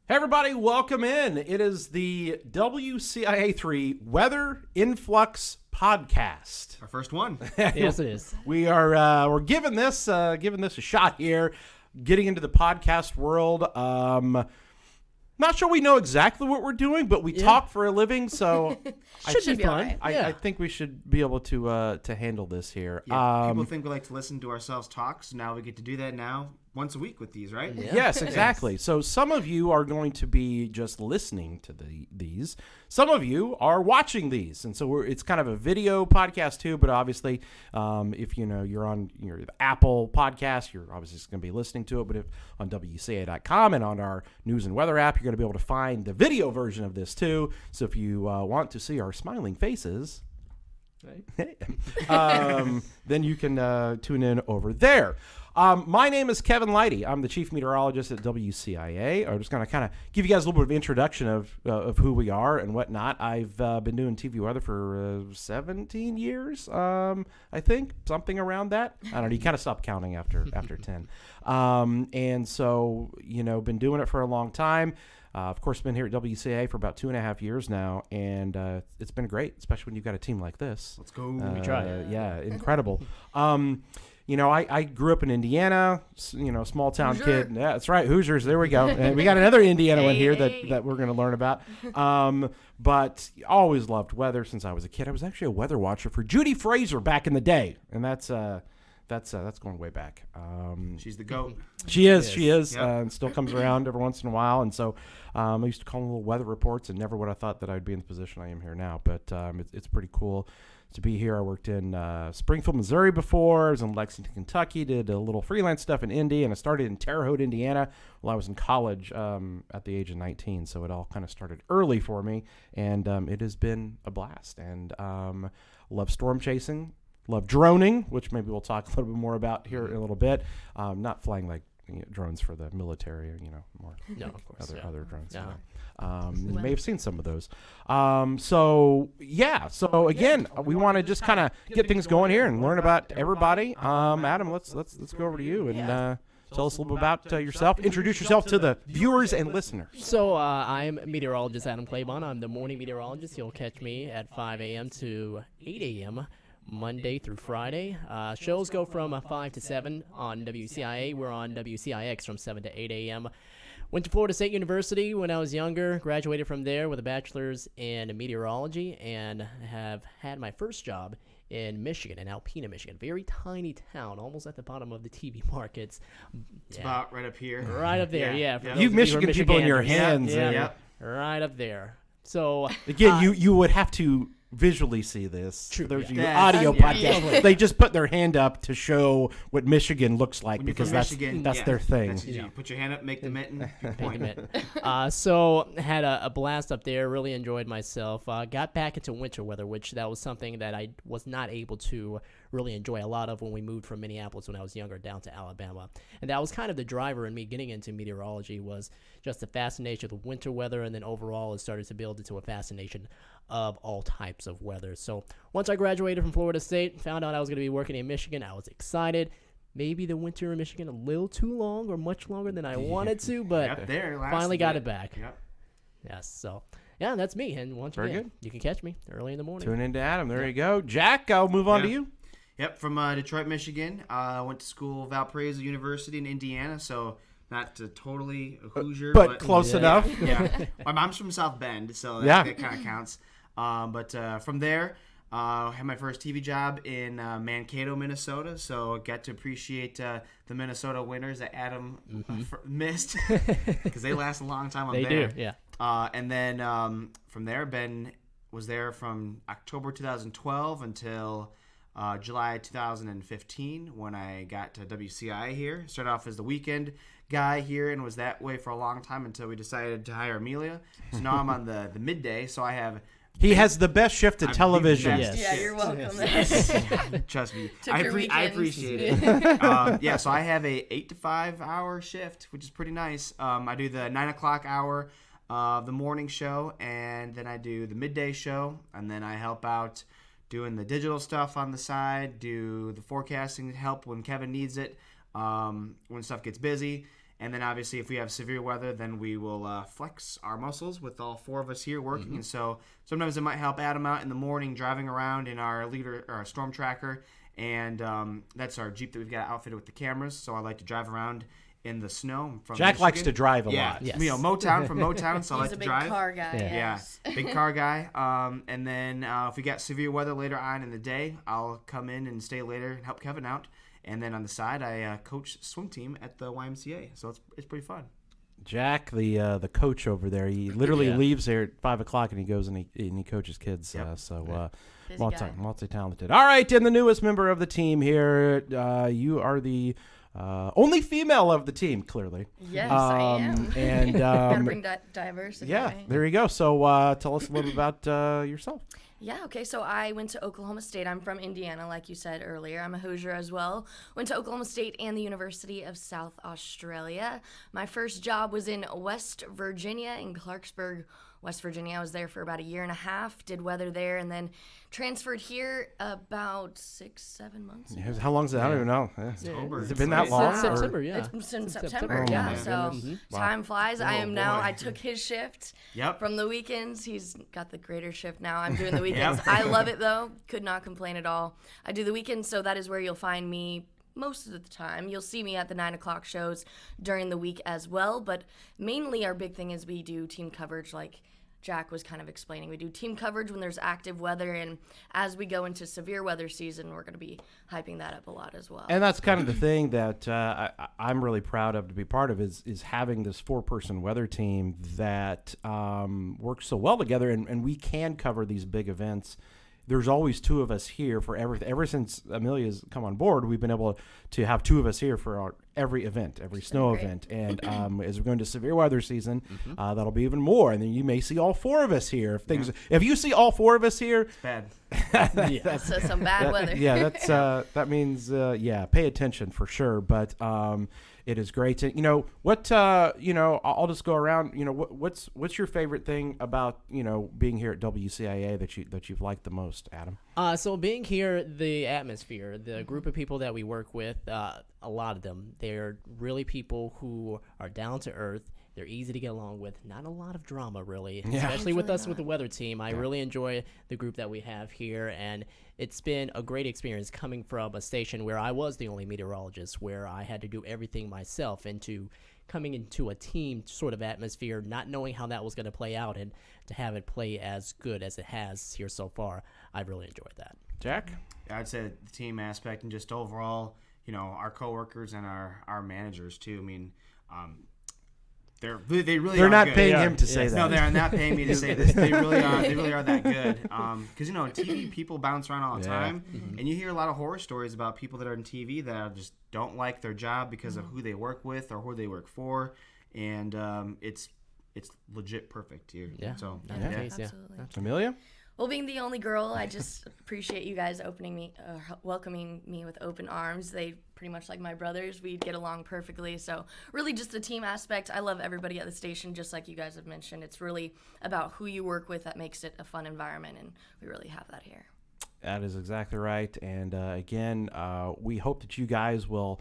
Hey everybody, welcome in. It is the WCIA 3 Weather Influx podcast. Our first one. Yes, it is. We're giving this a shot here, getting into the podcast world. Not sure we know exactly what we're doing, but we talk for a living, so Should be fun. I think we should be able to handle this here. Yeah, people think we like to listen to ourselves talk, so now we get to do that now once a week with these, right? Yeah. Yes, exactly. So some of you are going to be just listening to these. Some of you are watching these, and so it's kind of a video podcast too. But obviously, if you're on your Apple podcast, you're obviously just going to be listening to it. But if on WCIA.com and on our news and weather app, you're going to be able to find the video version of this too. So if you want to see our smiling faces, then you can tune in over there. My name is Kevin Leidy. I'm the chief meteorologist at WCIA. I'm just going to kind of give you guys a little bit of introduction of who we are and whatnot. I've been doing TV weather for 17 years, I think, something around that. I don't know. You kind of stop counting after 10. And so, been doing it for a long time. Of course, been here at WCIA for about 2.5 years now, and it's been great, especially when you've got a team like this. Let's go. We try. Yeah, incredible. I grew up in Indiana, small town kid. Yeah, that's right, Hoosiers. There we go. And we got another Indiana one here that we're going to learn about. But always loved weather since I was a kid. I was actually a weather watcher for Judy Fraser back in the day, and that's going way back. She's the GOAT. She is, Yep. and still comes around every once in a while. And so I used to call them little weather reports, and never would have thought that I'd be in the position I am here now. But it's pretty cool to be here. I worked in Springfield, Missouri before. I was in Lexington, Kentucky, did a little freelance stuff in Indy, and I started in Terre Haute, Indiana while I was in college at the age of 19. So it all kind of started early for me, and it has been a blast. And love storm chasing. Love droning, which maybe we'll talk a little bit more about here in a little bit. Not flying like drones for the military, more No, of course. other drones. No. You may have seen some of those. So again, we want to just kind of get things going here and learn about everybody. Adam, let's go over to you and tell us a little bit about yourself. Introduce yourself to the viewers and listeners. So I'm meteorologist Adam Claiborne. I'm the morning meteorologist. You'll catch me at 5 a.m. to 8 a.m. Monday through Friday. Shows go from 5 to 7 on WCIA. We're on WCIX from 7 to 8 a.m. Went to Florida State University when I was younger. Graduated from there with a bachelor's in meteorology and have had my first job in Michigan, in Alpena, Michigan. Very tiny town, almost at the bottom of the TV markets. It's about right up here. Right up there, yeah. For those You of Michigan people in your Michiganders. hands. Yeah, and- Yep. right up there. So Again, you would have to visually see this. True, For those of yeah. you Yes. audio Yeah. podcast, they just put their hand up to show what Michigan looks like When you're because from that's Michigan, their thing. That's what you do. Put your hand up, make the mitten, point. So had a blast up there. Really enjoyed myself. Got back into winter weather, which that was something that I was not able to really enjoy a lot of when we moved from Minneapolis when I was younger down to Alabama. And that was kind of the driver in me getting into meteorology, was just the fascination with winter weather, and then overall it started to build into a fascination of all types of weather. So once I graduated from Florida State, found out I was going to be working in Michigan, I was excited. Maybe the winter in Michigan a little too long or much longer than I wanted to, but Yep, there. finally got it back. Yep. Yes, so yeah, that's me. And once Very again, good. you can catch me early in the morning. Tune into Adam. There you go. Jack, I'll move on to Yeah. you. Yep, from Detroit, Michigan. I went to school, Valparaiso University in Indiana, so not totally a Hoosier. But close enough. Yeah. My mom's from South Bend, so that kind of counts. But from there, I had my first TV job in Mankato, Minnesota, so got to appreciate the Minnesota winters that Adam missed because they last a long time. They there. do, yeah. And then from there, was there from October 2012 until July 2015 when I got to WCI here. Started off as the weekend guy here and was that way for a long time until we decided to hire Amelia. So now I'm on the midday, so I have... He has the best shift in television. Yes. Yeah, you're welcome. Trust me. Took I your weekends. appreciate it. Yeah, so I have a 8 to 5 hour shift, which is pretty nice. I do the 9 o'clock hour of the morning show, and then I do the midday show, and then I help out doing the digital stuff on the side, do the forecasting help when Kevin needs it, when stuff gets busy. And then obviously if we have severe weather, then we will flex our muscles with all 4 of us here working. And so sometimes it might help Adam out in the morning driving around in our our storm tracker. And that's our Jeep that we've got outfitted with the cameras. So I like to drive around in the snow. From Jack Michigan. likes to drive a Yeah, lot. Yes. Motown from Motown, so I like He's a to big drive. car guy. Yeah. Yes. Big car guy. And then if we got severe weather later on in the day, I'll come in and stay later and help Kevin out. And then on the side, I coach swim team at the YMCA, so it's pretty fun. Jack, the coach over there, he literally Yeah. leaves here at 5 o'clock and he goes and he coaches kids. Yep. Busy guy. Multi-talented. All right, and the newest member of the team here, you are the only female of the team, clearly. Yes, I am. And Gotta bring diversity. yeah, right? there you go. So tell us a little bit about yourself. Yeah, okay, so I went to Oklahoma State. I'm from Indiana, like you said earlier. I'm a Hoosier as well. Went to Oklahoma State and the University of South Australia. My first job was in West Virginia, in Clarksburg, West Virginia. I was there for about 1.5 years, did weather there, and then transferred here about 6-7 months ago. How long is it? I don't even know. October. Has it been that long? Since or- September, yeah. It's since September. September, Oh, yeah. my So goodness. Wow. time flies. I am now. boy. I took his shift Yep. from the weekends. He's got the greater shift now. I'm doing the weekends. I love it though. Could not complain at all. I do the weekends, so that is where you'll find me most of the time. You'll see me at the 9 o'clock shows during the week as well. But mainly, our big thing is we do team coverage, like Jack was kind of explaining. We do team coverage when there's active weather, and as we go into severe weather season, we're going to be hyping that up a lot as well. And that's kind of the thing that I'm really proud of to be part of is having this 4-person weather team that works so well together, and we can cover these big events. There's always 2 of us here for everything. Ever since Amelia's come on board, we've been able to have 2 of us here for every event, every snow great. event. And as we're going to severe weather season, that'll be even more. And then you may see all 4 of us here. If you see all 4 of us here, Bad. So some bad weather. yeah, that's that means pay attention for sure. But it is great to I'll just go around. What's your favorite thing about being here at WCIA that you've liked the most, Adam? So being here, the atmosphere, the group of people that we work with, a lot of them, they're really people who are down to earth. They're easy to get along with. Not a lot of drama, really, especially with us with the weather team. I really enjoy the group that we have here, and it's been a great experience coming from a station where I was the only meteorologist, where I had to do everything myself, and to coming into a team sort of atmosphere, not knowing how that was going to play out, and to have it play as good as it has here so far. I've really enjoyed that. Jack? I'd say the team aspect and just overall, our coworkers and our managers too. I mean, they really They're are not good. paying him to say that. No, they're not paying me to say this. They really are that good. Because TV people bounce around all the time, and you hear a lot of horror stories about people that are in TV that just don't like their job because of who they work with or who they work for, and it's legit perfect here. Yeah. So Not the case, yeah. Absolutely. Amelia? Well, being the only girl, I just appreciate you guys welcoming me with open arms. They pretty much like my brothers. We get along perfectly. So really just the team aspect. I love everybody at the station, just like you guys have mentioned. It's really about who you work with that makes it a fun environment, and we really have that here. That is exactly right. And again, we hope that you guys will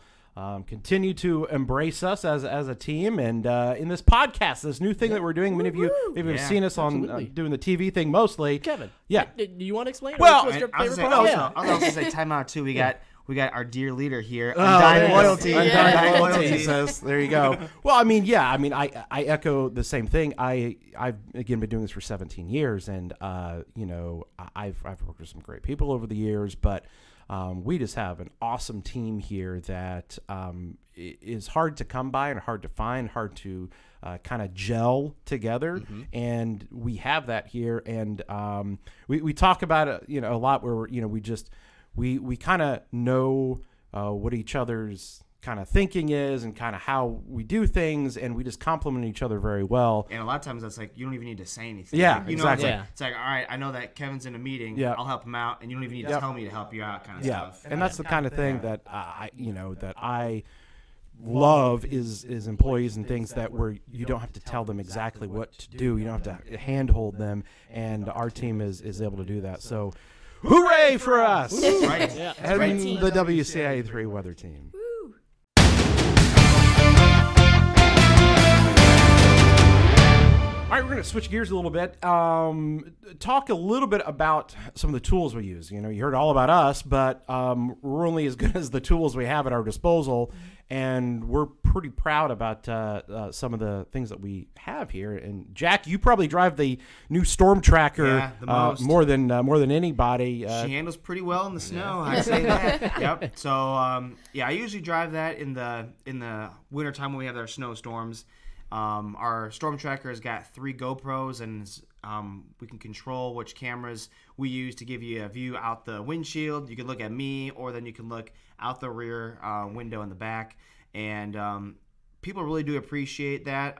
continue to embrace us as a team, and in this podcast, this new thing that we're doing. Many of you maybe have seen us on doing the TV thing mostly. Kevin, Yeah. do you want to explain? Well, what's your I was favorite gonna part? say, I'll also say time out too. We got our dear leader here, Oh, Undying yes. Loyalty. Undying Yes. Loyalty says, there you go. Well, I echo the same thing. I've again been doing this for 17 years, and I've worked with some great people over the years, but we just have an awesome team here that is hard to come by and hard to find, hard to kind of gel together, and we have that here. And we talk about it, a lot where we kind of know what each other's kind of thinking is and kind of how we do things, and we just complement each other very well. And a lot of times that's like you don't even need to say anything. Yeah, you know, exactly. It's like, all right, I know that Kevin's in a meeting. Yeah. I'll help him out, and you don't even need to tell me to help you out, kind of stuff. And that's the kind of thing that I love is employees and things that where you don't have to tell them exactly what to do. You don't have to handhold them, and our team is able to do that. So, hooray for us! Right. Yeah. And the WCIA 3 weather team. Woo! going to switch gears a little bit. Talk a little bit about some of the tools we use. You know, you heard all about us, but we're only as good as the tools we have at our disposal, and we're pretty proud about some of the things that we have here. And Jack, you probably drive the new Storm Tracker the most. more than anybody. She handles pretty well in the snow. I say that. Yep. So I usually drive that in the wintertime when we have our snowstorms. Our Storm Tracker has got 3 GoPros, and we can control which cameras we use to give you a view out the windshield. You can look at me, or then you can look out the rear window in the back. And people really do appreciate that.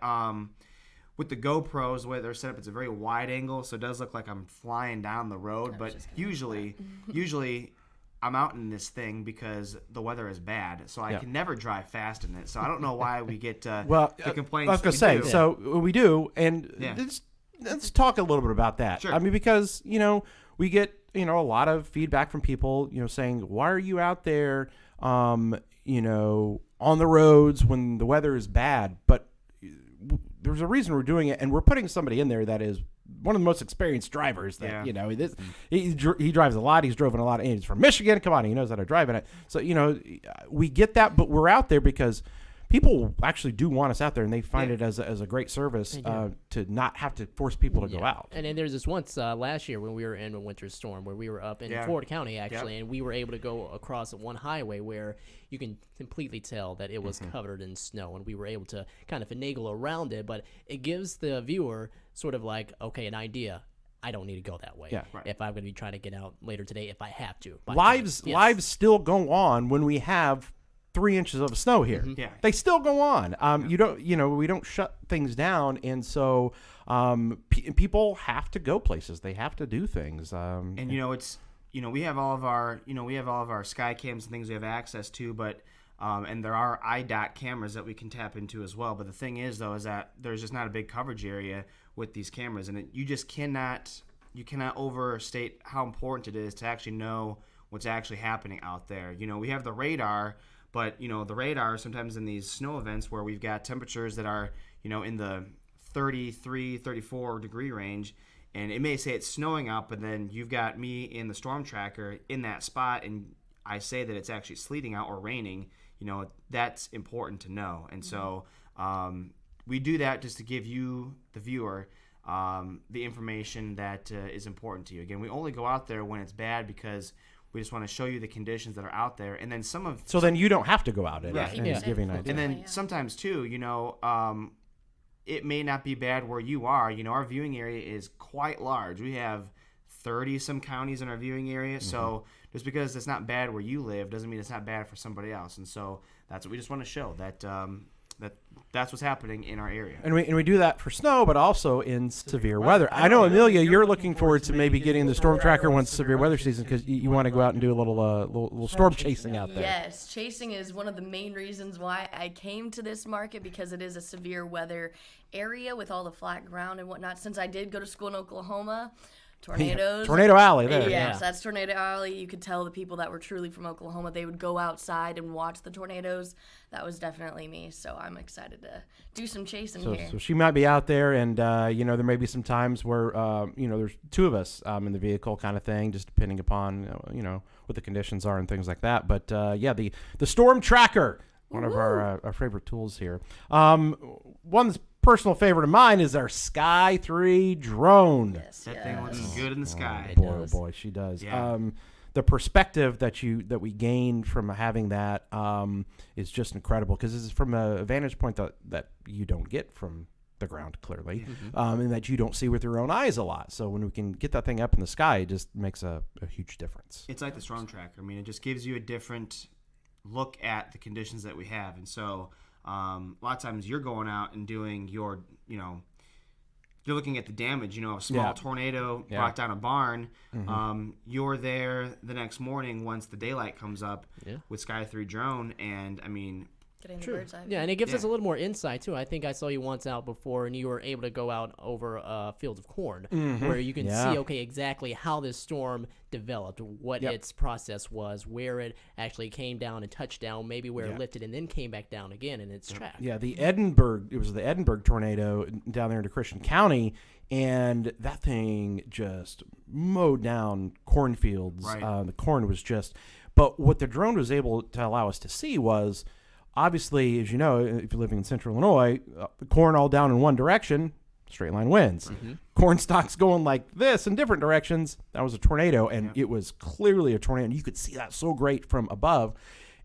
With the GoPros, the way they're set up, it's a very wide angle, so it does look like I'm flying down the road. But usually I'm out in this thing because the weather is bad, so I can never drive fast in it. So I don't know why we get the complaints. I was going to say, so we do, and let's talk a little bit about that. Sure. I mean, because, you know, we get, you know, a lot of feedback from people, you know, saying, why are you out there, you know, on the roads when the weather is bad? But there's a reason we're doing it, and we're putting somebody in there that is one of the most experienced drivers that, you know, he drives a lot. He's driven a lot. And he's from Michigan. Come on. He knows how to drive in it. So, you know, we get that, but we're out there because people actually do want us out there, and they find it as a great service to not have to force people to go out. And then there's this once last year when we were in a winter storm where we were up in Ford County, actually, and we were able to go across one highway where you can completely tell that it was covered in snow, and we were able to kind of finagle around it, but it gives the viewer sort of like, okay, an idea. I don't need to go that way. Yeah, if I'm going to be trying to get out later today, if I have to. Lives still go on when we have 3 inches of snow here. Yeah, they still go on. We don't shut things down, and so people have to go places. They have to do things. And you know, it's, you know, we have all of our sky cams and things we have access to, but and there are IDOT cameras that we can tap into as well. But the thing is, though, is that there's just not a big coverage area with these cameras, and you cannot overstate how important it is to actually know what's actually happening out there. You know, we have the radar. But, you know, the radar sometimes in these snow events where we've got temperatures that are, you know, in the 33, 34 degree range, and it may say it's snowing out, but then you've got me in the Storm Tracker in that spot, and I say that it's actually sleeting out or raining, you know, that's important to know. And so we do that just to give you, the viewer, the information that is important to you. Again, we only go out there when it's bad because we just want to show you the conditions that are out there, and then So then you don't have to go out and give you an idea. And then sometimes too, you know, it may not be bad where you are. You know, our viewing area is quite large. We have 30 some counties in our viewing area. So just because it's not bad where you live doesn't mean it's not bad for somebody else. And so that's what we just want to show, that that's what's happening in our area. And we do that for snow, but also in severe weather. I know, Amelia, you're looking forward to maybe getting the Storm Tracker once severe weather season because you want to go out and do a little storm chasing out there. Yes, chasing is one of the main reasons why I came to this market, because it is a severe weather area with all the flat ground and whatnot. Since I did go to school in Oklahoma, tornadoes. Tornado Alley there. Yes, that's Tornado Alley. You could tell the people that were truly from Oklahoma, they would go outside and watch the tornadoes. That was definitely me, so I'm excited to do some chasing here. So she might be out there, and, you know, there may be some times where, you know, there's 2 of us in the vehicle kind of thing, just depending upon, you know, what the conditions are and things like that. But, the Storm Tracker, one of our favorite tools here. One's personal favorite of mine is our Sky 3 drone. Yes, that thing looks good in the sky. Oh boy, she does. Yeah. The perspective that we gain from having that is just incredible, because this is from a vantage point that you don't get from the ground, clearly, and that you don't see with your own eyes a lot. So when we can get that thing up in the sky, it just makes a huge difference. It's like the Storm Tracker. I mean, it just gives you a different look at the conditions that we have. And so a lot of times you're going out and doing your, you know, you're looking at the damage. You know, a small tornado brought down a barn. You're there the next morning once the daylight comes up with Sky 3 drone, and I mean, Getting the bird's eye view. Yeah, and it gives us a little more insight, too. I think I saw you once out before, and you were able to go out over fields of corn, where you can see, okay, exactly how this storm developed, what its process was, where it actually came down and touched down, maybe where it lifted and then came back down again in its track. Yeah, it was the Edinburgh tornado down there into Christian County, and that thing just mowed down cornfields. Right. The corn was but what the drone was able to allow us to see was, obviously, as you know, if you're living in central Illinois, the corn all down in one direction, straight line winds. Corn stalks going like this in different directions. That was a tornado, and it was clearly a tornado. And you could see that so great from above,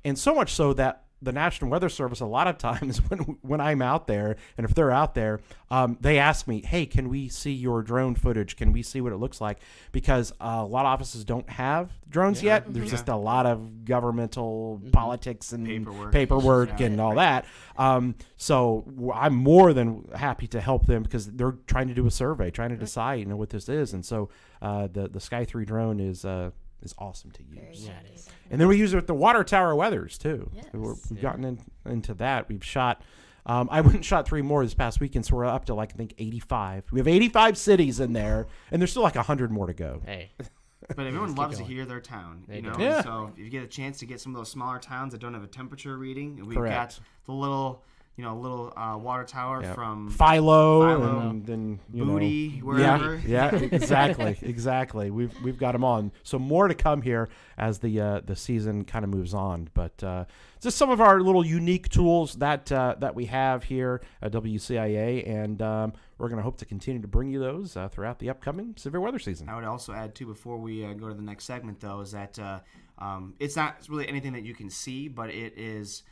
and so much so that the National Weather Service, a lot of times when I'm out there, and if they're out there, they ask me, hey, can we see your drone footage? Can we see what it looks like? Because a lot of offices don't have drones yet. There's just a lot of governmental politics and paperwork and all that. So I'm more than happy to help them because they're trying to do a survey, trying to decide, what this is. And so the Sky 3 drone is awesome to use. Yeah, it is. And then we use it with the water tower weathers, too. Yes. We've gotten into that. We've shot, I went and shot 3 more this past weekend, so we're up to, I think 85. We have 85 cities in there, and there's still 100 more to go. Hey. But everyone loves to hear their town, do. Yeah. So if you get a chance to get some of those smaller towns that don't have a temperature reading, we've Correct. got the little water tower from Philo, and then Booty, wherever. Yeah, exactly. We've got them on. So more to come here as the season kind of moves on. But just some of our little unique tools that we have here at WCIA, and we're going to hope to continue to bring you those throughout the upcoming severe weather season. I would also add too, before we go to the next segment, though, is that it's not really anything that you can see, but it is.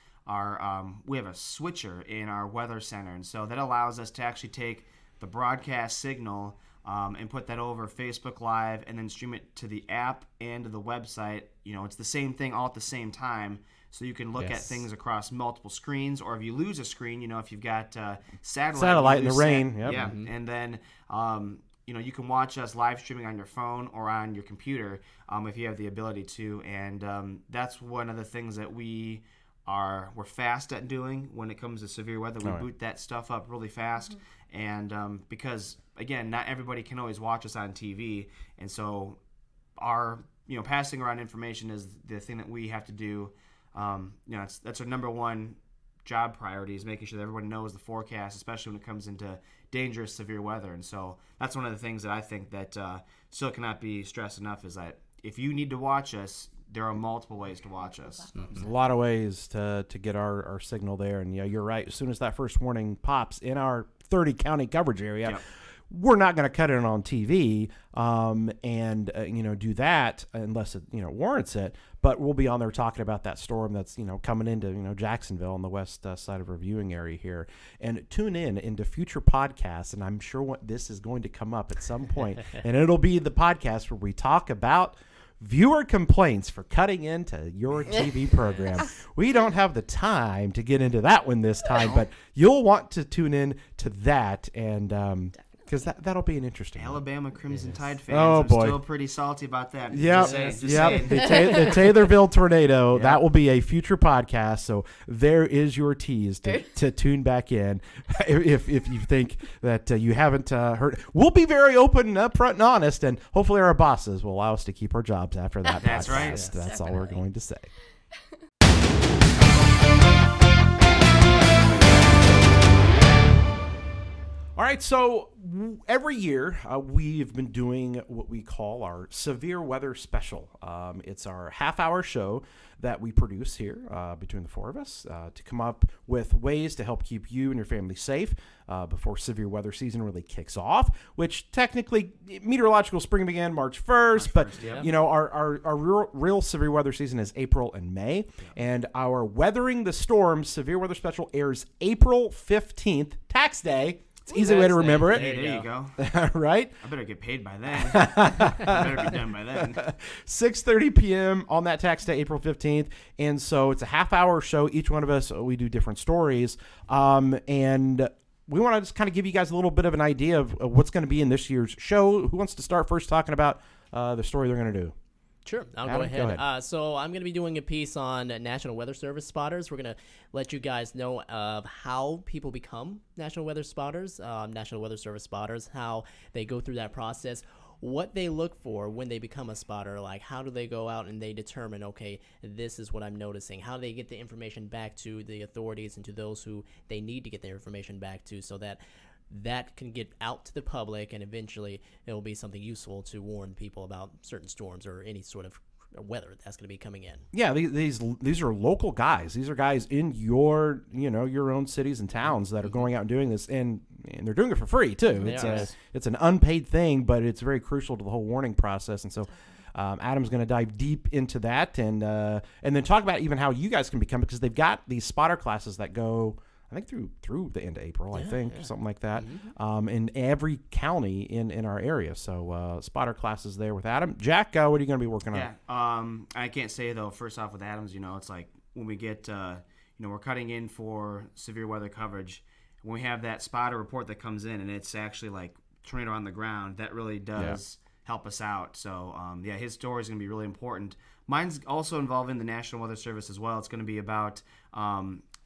We have a switcher in our weather center, and so that allows us to actually take the broadcast signal and put that over Facebook Live and then stream it to the app and to the website. It's the same thing all at the same time, so you can look at things across multiple screens, or if you lose a screen, if you've got satellite in the rain. And then you can watch us live streaming on your phone or on your computer if you have the ability to, and that's one of the things that we're fast at doing when it comes to severe weather. We boot that stuff up really fast, and because again, not everybody can always watch us on TV, and so our passing around information is the thing that we have to do. That's our number one job priority, is making sure that everyone knows the forecast, especially when it comes into dangerous severe weather. And so that's one of the things that I think that still cannot be stressed enough, is that if you need to watch us, there are multiple ways to watch us. There's a lot of ways to get our signal there. And you're right. As soon as that first warning pops in our 30 county coverage area, we're not going to cut it on TV and do that unless it warrants it. But we'll be on there talking about that storm that's coming into Jacksonville on the west side of our viewing area here. And tune into future podcasts, and I'm sure this is going to come up at some point, and it'll be the podcast where we talk about viewer complaints for cutting into your TV program. We don't have the time to get into that one this time, but you'll want to tune in to that, and because that'll be an interesting Alabama Crimson Tide fans are still pretty salty about that. Yep. The Taylorville tornado. That will be a future podcast. So there is your tease to tune back in if you think that you haven't heard. We'll be very open, upfront, and honest, and hopefully our bosses will allow us to keep our jobs after that. That's podcast. right. That's Definitely. all we're going to say. All right, so every year we've been doing what we call our Severe Weather Special. It's our half-hour show that we produce here between the four of us to come up with ways to help keep you and your family safe before severe weather season really kicks off, which technically meteorological spring began March 1st, but our real severe weather season is April and May, and our Weathering the Storms Severe Weather Special airs April 15th, tax day. It's an easy way to remember it. Hey, there you go. Right? I better get paid by then. I better be done by then. 6:30 p.m. on that tax day, April 15th. And so it's a half-hour show. Each one of us, we do different stories. And we want to just kind of give you guys a little bit of an idea of what's going to be in this year's show. Who wants to start first talking about the story they're going to do? Sure, I'll Adam, go go ahead. ahead. So I'm going to be doing a piece on National Weather Service spotters. We're going to let you guys know of how people become National Weather spotters, National Weather Service spotters, how they go through that process, what they look for when they become a spotter, like how do they go out and they determine, okay, this is what I'm noticing, how do they get the information back to the authorities and to those who they need to get their information back to, so that can get out to the public, and eventually it will be something useful to warn people about certain storms or any sort of weather that's going to be coming in. Yeah, these are local guys. These are guys in your own cities and towns that are going out and doing this, and they're doing it for free too. It's an unpaid thing, but it's very crucial to the whole warning process. And so Adam's going to dive deep into that, and then talk about even how you guys can become, because they've got these spotter classes that go, I think through the end of April, something like that, in every county in our area. So spotter classes there with Adam. Jack, what are you going to be working on? Yeah, I can't say though. First off, with Adams, it's like when we get, we're cutting in for severe weather coverage. When we have that spotter report that comes in, and it's actually like tornado on the ground, that really does help us out. So his story is going to be really important. Mine's also involving the National Weather Service as well. It's going to be about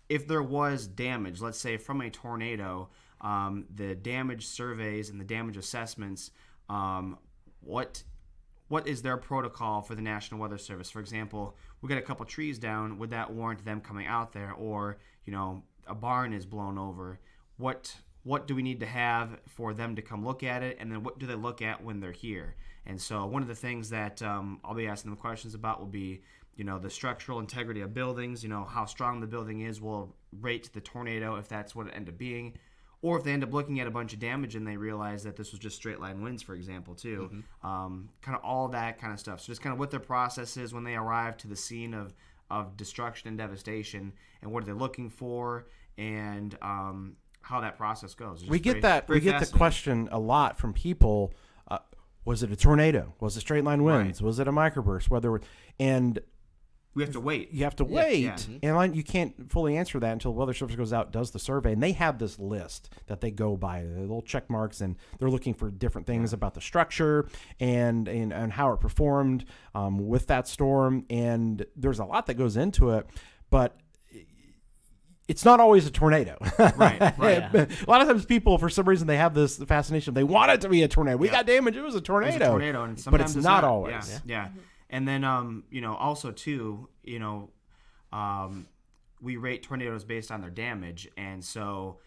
if there was damage, let's say from a tornado, the damage surveys and the damage assessments, what is their protocol for the National Weather Service? For example, we got a couple trees down. Would that warrant them coming out there? Or, a barn is blown over. What do we need to have for them to come look at it? And then what do they look at when they're here? And so one of the things that I'll be asking them questions about will be, the structural integrity of buildings, how strong the building is will rate the tornado if that's what it ended up being. Or if they end up looking at a bunch of damage and they realize that this was just straight line winds, for example, too. Kind of all that kind of stuff. So just kind of what their process is when they arrive to the scene of destruction and devastation, and what are they looking for, and how that process goes. We get the question a lot from people. Was it a tornado? Was it straight line winds? Right. Was it a microburst? And we have to wait. You have to wait. And you can't fully answer that until Weather Service goes out, does the survey. And they have this list that they go by, the little check marks, and they're looking for different things about the structure and how it performed with that storm. And there's a lot that goes into it, but it's not always a tornado. Right. A lot of times people, for some reason, they have this fascination. They want it to be a tornado. We got damage. It was a tornado. It was a tornado, and but it's not always. Yeah. And then, also too, we rate tornadoes based on their damage. And so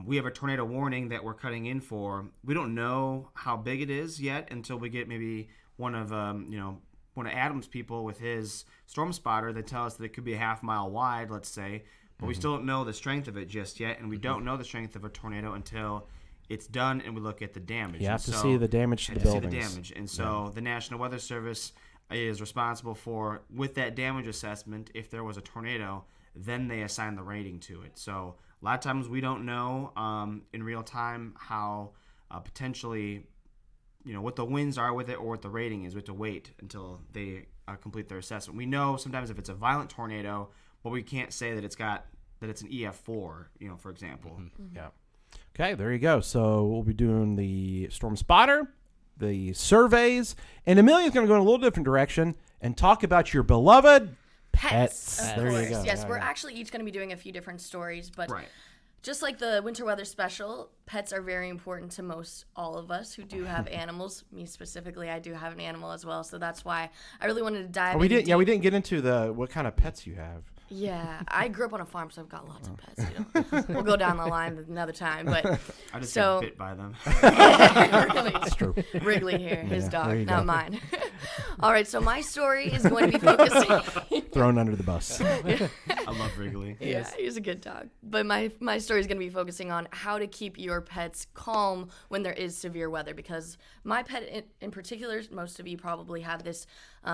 we have a tornado warning that we're cutting in for. We don't know how big it is yet until we get maybe one of Adam's people with his storm spotter that tell us that it could be a half mile wide, let's say. But we still don't know the strength of it just yet. And we don't know the strength of a tornado until it's done and we look at the damage. You have to see the damage to the buildings. And so the National Weather Service is responsible for, with that damage assessment, if there was a tornado, then they assign the rating to it. So a lot of times we don't know in real time how potentially, what the winds are with it or what the rating is. We have to wait until they complete their assessment. We know sometimes if it's a violent tornado, but we can't say that it's an EF4, for example. Yeah. Okay, there you go. So we'll be doing the storm spotter, the surveys, and Amelia's going to go in a little different direction and talk about your beloved pets. Of there course. you go. Yes, we're actually each going to be doing a few different stories, but just like the winter weather special, pets are very important to most all of us who do have animals. Me specifically, I do have an animal as well, so that's why I really wanted to dive in. We didn't get into what kind of pets you have. Yeah, I grew up on a farm, so I've got lots of pets. We'll go down the line another time, but I just got bit by them. Really, it's true. Wrigley here, his dog, not mine. All right, so my story is going to be focusing. Thrown under the bus. I love Wrigley. Yeah, he's a good dog. But my story is going to be focusing on how to keep your pets calm when there is severe weather, because my pet in particular, most of you probably have this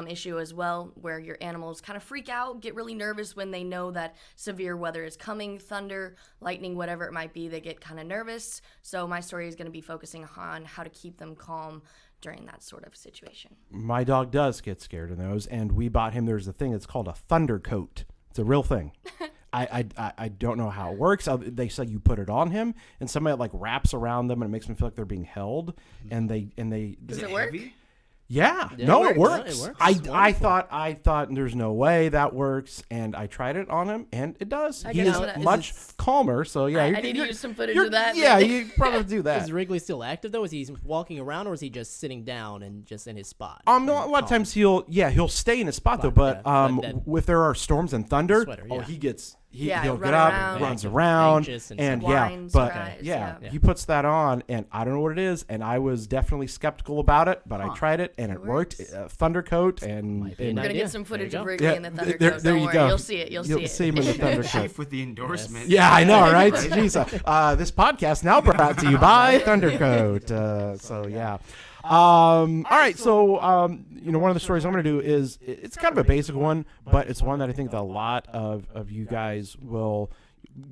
issue as well, where your animals kind of freak out, get really nervous when they know that severe weather is coming, thunder, lightning, whatever it might be. They get kind of nervous. So my story is going to be focusing on how to keep them calm during that sort of situation. My dog does get scared in those, and we bought him. There's a thing that's called a thunder coat. It's a real thing. I don't know how it works. They say you put it on him, and somebody wraps around them, and it makes them feel like they're being held. And they does it work? Heavy? Yeah, Yeah, no, it it works. works. It works. I It's wonderful. thought there's no way that works, and I tried it on him, and it does. I He guess is what I- much calmer. So yeah, I need to use some footage of that. Yeah, maybe. you probably do that. Is Wrigley still active though? Is he walking around, or is he just sitting down and just in his spot? A lot of times he'll stay in his spot though, but yeah, but then- if there are storms and thunder, Sweater, yeah. he'll run get up, around. runs Active, around, anxious, and and whines, but cries, yeah, yeah. he puts that on, and I don't know what it is, and I was definitely skeptical about it, but I tried it, and it worked. works. Thunder coat, and Might be We're gonna idea. get some There you footage go. of Wrigley in the thunder there coat. Don't you worry, go. you'll see it. You'll see him in the thunder coat. Chief with the endorsement. Yeah, I know, right? Jeez, this podcast now brought to you by Thundercoat. So yeah. All right. So one of the stories I'm going to do is it's kind of a basic one, but it's one that I think that a lot of you guys will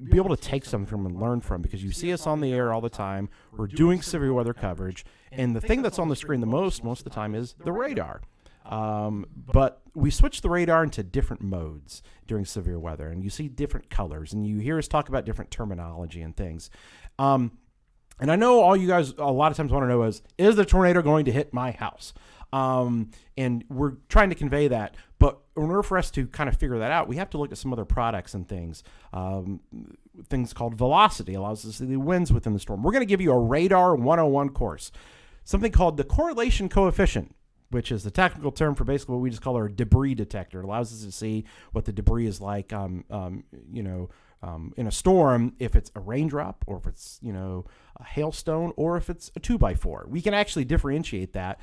be able to take something from and learn from, because you see us on the air all the time. We're doing severe weather coverage, and the thing that's on the screen the most of the time is the radar. But we switch the radar into different modes during severe weather, and you see different colors, and you hear us talk about different terminology and things. And I know all you guys a lot of times want to know is the tornado going to hit my house? And we're trying to convey that. But in order for us to kind of figure that out, we have to look at some other products and things. Things called velocity allows us to see the winds within the storm. We're going to give you a Radar 101 course. Something called the correlation coefficient, which is the technical term for basically what we just call our debris detector. It allows us to see what the debris is like, in a storm, if it's a raindrop or if it's, a hailstone or if it's a 2x4. We can actually differentiate that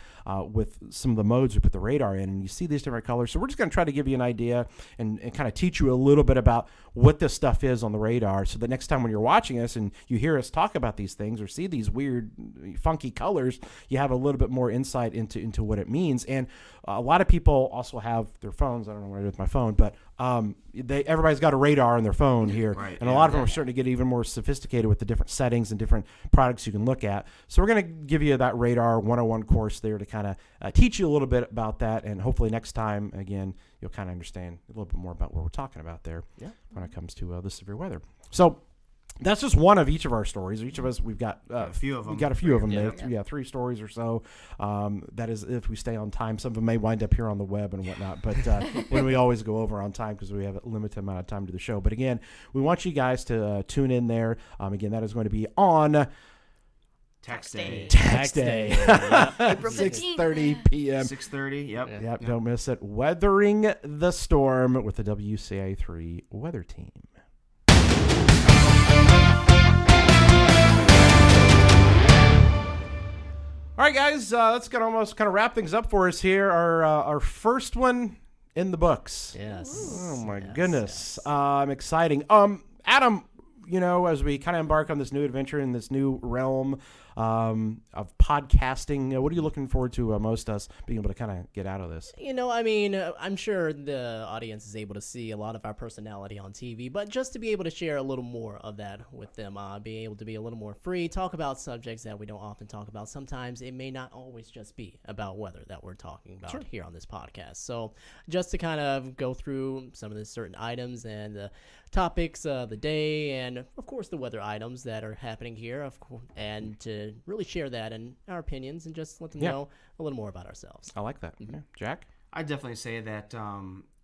with some of the modes we put the radar in, and you see these different colors. So we're just going to try to give you an idea and kind of teach you a little bit about what this stuff is on the radar, so that next time when you're watching us and you hear us talk about these things or see these weird, funky colors, you have a little bit more insight into what it means. And a lot of people also have their phones. I don't know what I do with my phone, but everybody's got a radar on their phone here, Right, and a lot of them are starting to get even more sophisticated with the different settings and different products you can look at. So we're going to give you that Radar 101 course there to kind of teach you a little bit about that, and hopefully next time, again, you'll kind of understand a little bit more about what we're talking about there when it comes to the severe weather. So that's just one of each of our stories. Each of us, we've got a few of them. We've got a few of them there. Yeah. 3 stories or so. That is if we stay on time. Some of them may wind up here on the web and whatnot, but when we always go over on time because we have a limited amount of time to the show. But again, we want you guys to tune in there. Again, that is going to be on Tax day. Tax Day. April 15th. 6:30 p.m. 6:30. Yep. Yep, don't miss it. Weathering the Storm with the WCIA 3 weather team. All right, guys, that's gonna almost kind of wrap things up for us here. Our first one in the books. Yes. Oh my Yes, goodness, yes. exciting. Adam, as we kind of embark on this new adventure in this new realm of podcasting, what are you looking forward to most us being able to kind of get out of this? I'm sure the audience is able to see a lot of our personality on TV, but just to be able to share a little more of that with them, being able to be a little more free, talk about subjects that we don't often talk about. Sometimes it may not always just be about weather that we're talking about here on this podcast. So just to kind of go through some of the certain items and the topics of the day, and of course the weather items that are happening here, and to really share that and our opinions and just let them know a little more about ourselves. I like that. Yeah. Jack? I'd definitely say that,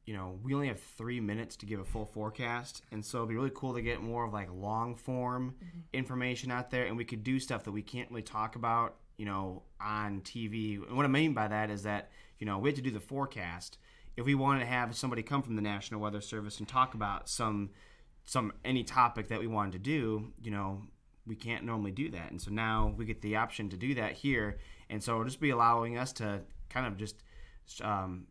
we only have 3 minutes to give a full forecast. And so it'd be really cool to get more of like long form information out there. And we could do stuff that we can't really talk about, on TV. And what I mean by that is that, we have to do the forecast. If we wanted to have somebody come from the National Weather Service and talk about any topic that we wanted to do, we can't normally do that. And so now we get the option to do that here. And so it'll just be allowing us to kind of just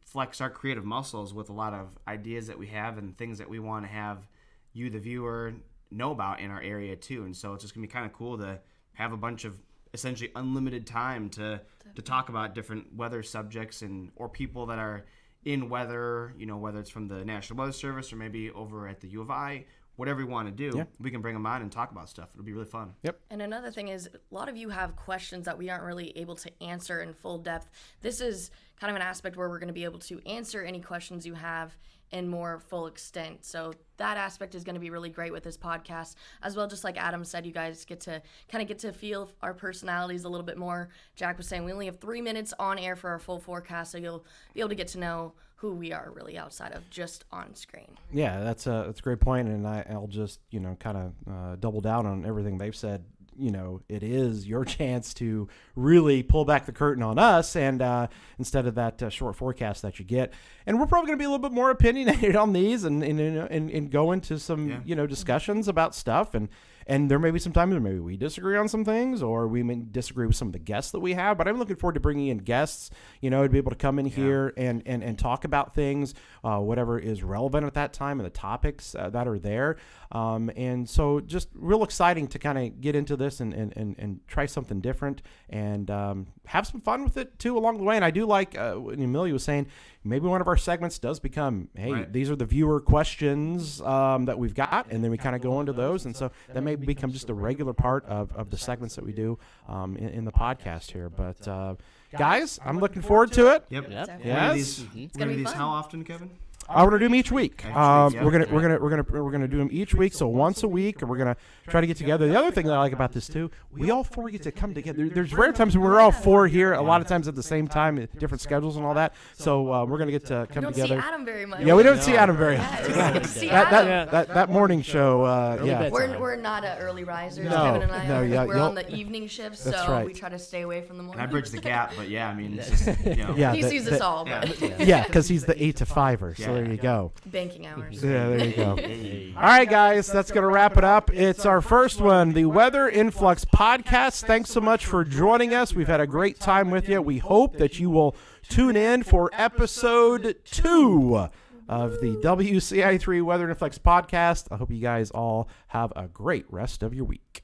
flex our creative muscles with a lot of ideas that we have and things that we want to have you, the viewer, know about in our area too. And so it's just going to be kind of cool to have a bunch of essentially unlimited time to talk about different weather subjects or people that are in weather, whether it's from the National Weather Service or maybe over at the U of I. Whatever we want to do, we can bring them on and talk about stuff. It'll be really fun. Yep. And another thing is, a lot of you have questions that we aren't really able to answer in full depth. This is kind of an aspect where we're going to be able to answer any questions you have in more full extent. So that aspect is going to be really great with this podcast as well. Just like Adam said, you guys get to feel our personalities a little bit more. Jack was saying we only have 3 minutes on air for our full forecast, so you'll be able to get to know who we are really outside of just on screen. Yeah, that's a great point, and I'll just kind of double down on everything they've said. It is your chance to really pull back the curtain on us, and instead of that short forecast that you get, and we're probably going to be a little bit more opinionated on these, and go into some discussions about stuff, and there may be some times maybe we disagree on some things, or we may disagree with some of the guests that we have. But I'm looking forward to bringing in guests, to be able to come in here and talk about things, whatever is relevant at that time, and the topics that are there. And so just real exciting to kind of get into this and try something different, and have some fun with it too along the way. And I do like what Amelia was saying. Maybe one of our segments does become, hey, these are the viewer questions that we've got, and then we kind of go into those. And so that may become just a regular part of the segments that we do in the podcast here. But guys, I'm looking forward to it. Yep. Yes. It's going to be fun. How often, Kevin? We're gonna do them each week. Yeah. We're gonna do them each week. So once a week, and we're gonna try to get together. The other thing that I like about this too, we all four get to come together. There's rare times when we're all four here. A lot of times at the same time, different schedules and all that. So we're gonna get to come don't together. see Adam very much. Yeah, we don't see Adam very Yeah, often. just get to see Adam. That morning show. Yeah. We're not early risers. No, Kevin and I no, are. yeah, We're you'll- on the evening shift, That's so right. we try to stay away from the morning. And I bridge the gap, but yeah, I mean, it's just, Yeah. He sees us all, but Yeah, because he's the 8 to 5er. So there you go. banking hours. Yeah, there you go. All right, guys, that's going to wrap it up. It's our first one, the Weather Influx podcast. Thanks so much for joining us. We've had a great time with you. We hope that you will tune in for episode 2 of the WCIA 3 Weather Influx podcast. I hope you guys all have a great rest of your week.